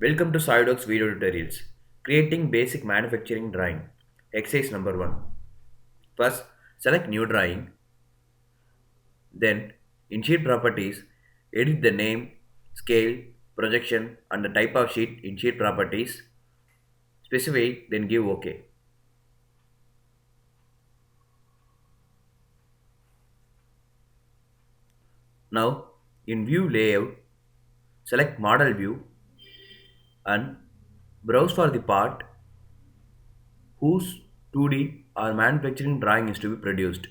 Welcome to Solidworks video tutorials. Creating basic manufacturing drawing. Exercise number 1. First, select new drawing. Then, in sheet properties, edit the name, scale, projection and the type of sheet in sheet properties. Specify, then give OK. Now, in view layout, select model view and browse for the part whose 2D or manufacturing drawing is to be produced.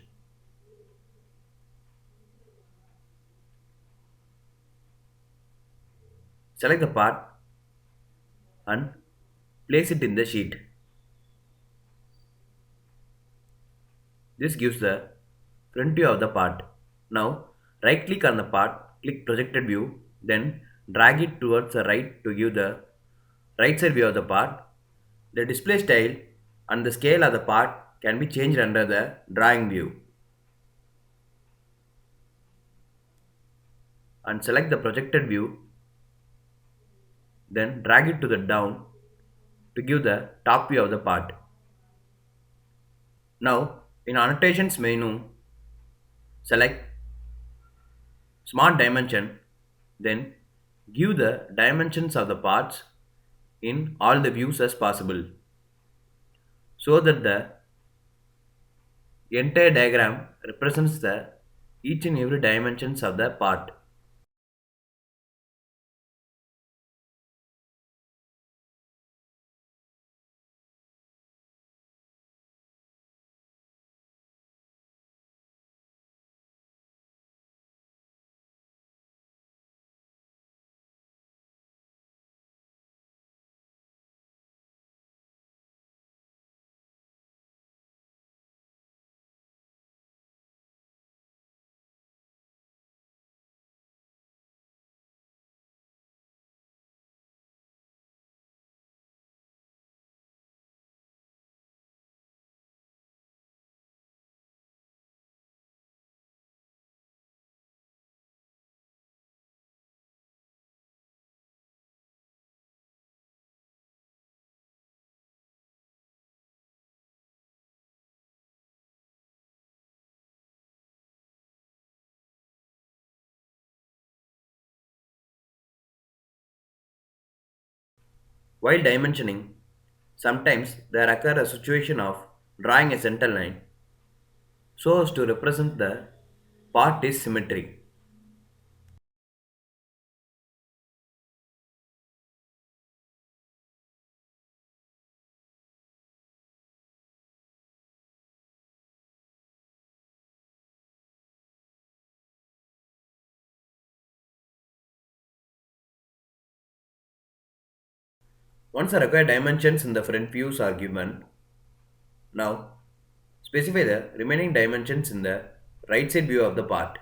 Select the part and place it in the sheet. This gives the front view of the part. Now, right click on the part, click projected view, then drag it towards the right to give the right side view of the part. The display style and the scale of the part can be changed under the drawing view. And select the projected view, then drag it to the down to give the top view of the part. Now, in annotations menu, select smart dimension, then give the dimensions of the parts in all the views as possible so that the entire diagram represents the each and every dimensions of the part. While dimensioning, sometimes there occur a situation of drawing a center line so as to represent the part is symmetry. Once the required dimensions in the front views are given, now specify the remaining dimensions in the right side view of the part.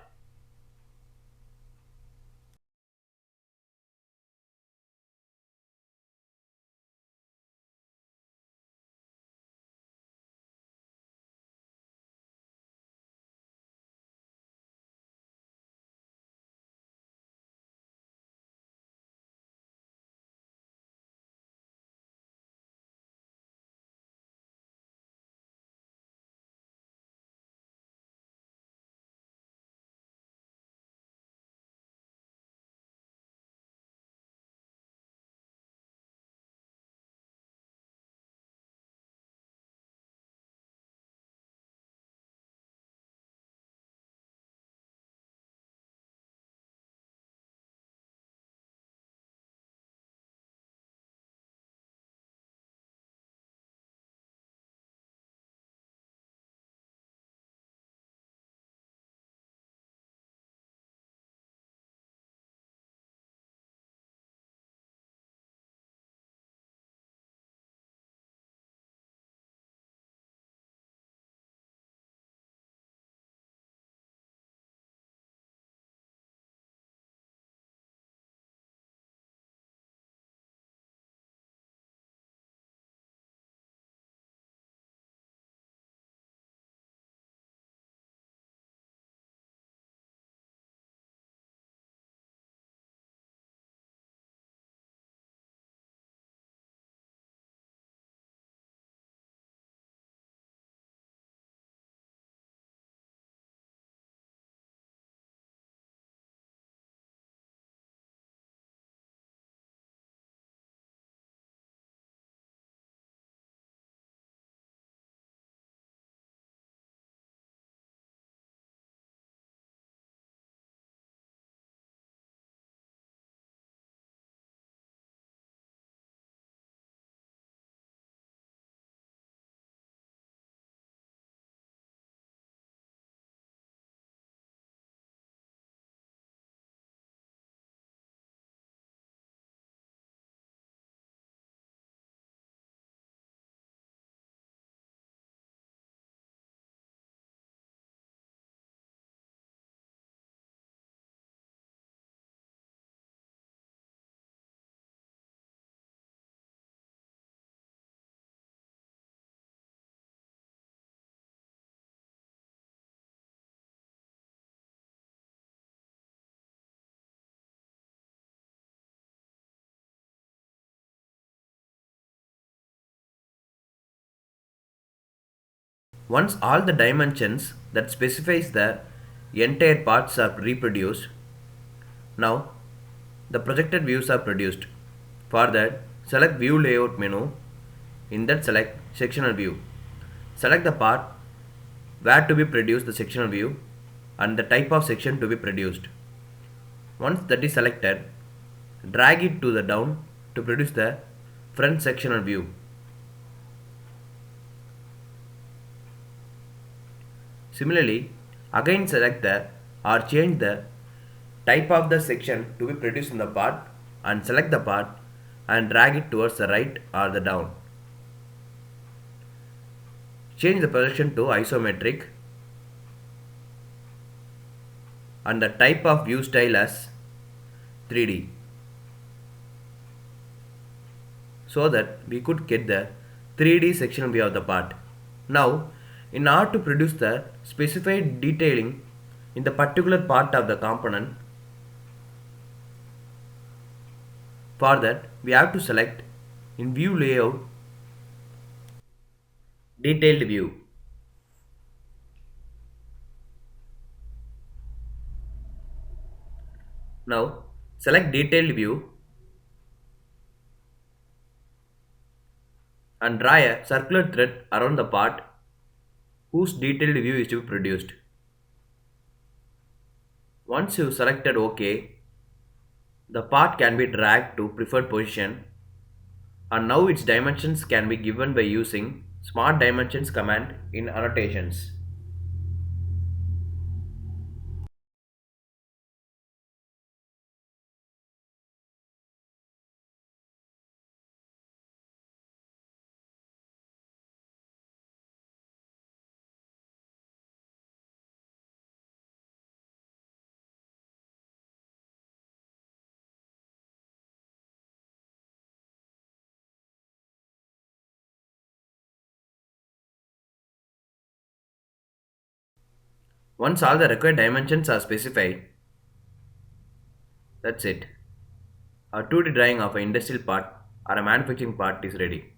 Once all the dimensions that specifies the entire parts are reproduced, now the projected views are produced. For that, select View Layout menu. In that, select Sectional View. Select the part where to be produced the sectional view and the type of section to be produced. Once that is selected, drag it to the down to produce the front sectional view. Similarly, again select the or change the type of the section to be produced in the part and select the part and drag it towards the right or the down. Change the position to isometric and the type of view style as 3D so that we could get the 3D sectional view of the part. Now, in order to produce the specified detailing in the particular part of the component, for that we have to select in View Layout Detailed View. Now, select Detailed View and draw a circular thread around the part whose detailed view is to be produced. Once you selected OK, the part can be dragged to preferred position and now its dimensions can be given by using Smart Dimensions command in annotations. Once all the required dimensions are specified, that's it. A 2D drawing of an industrial part or a manufacturing part is ready.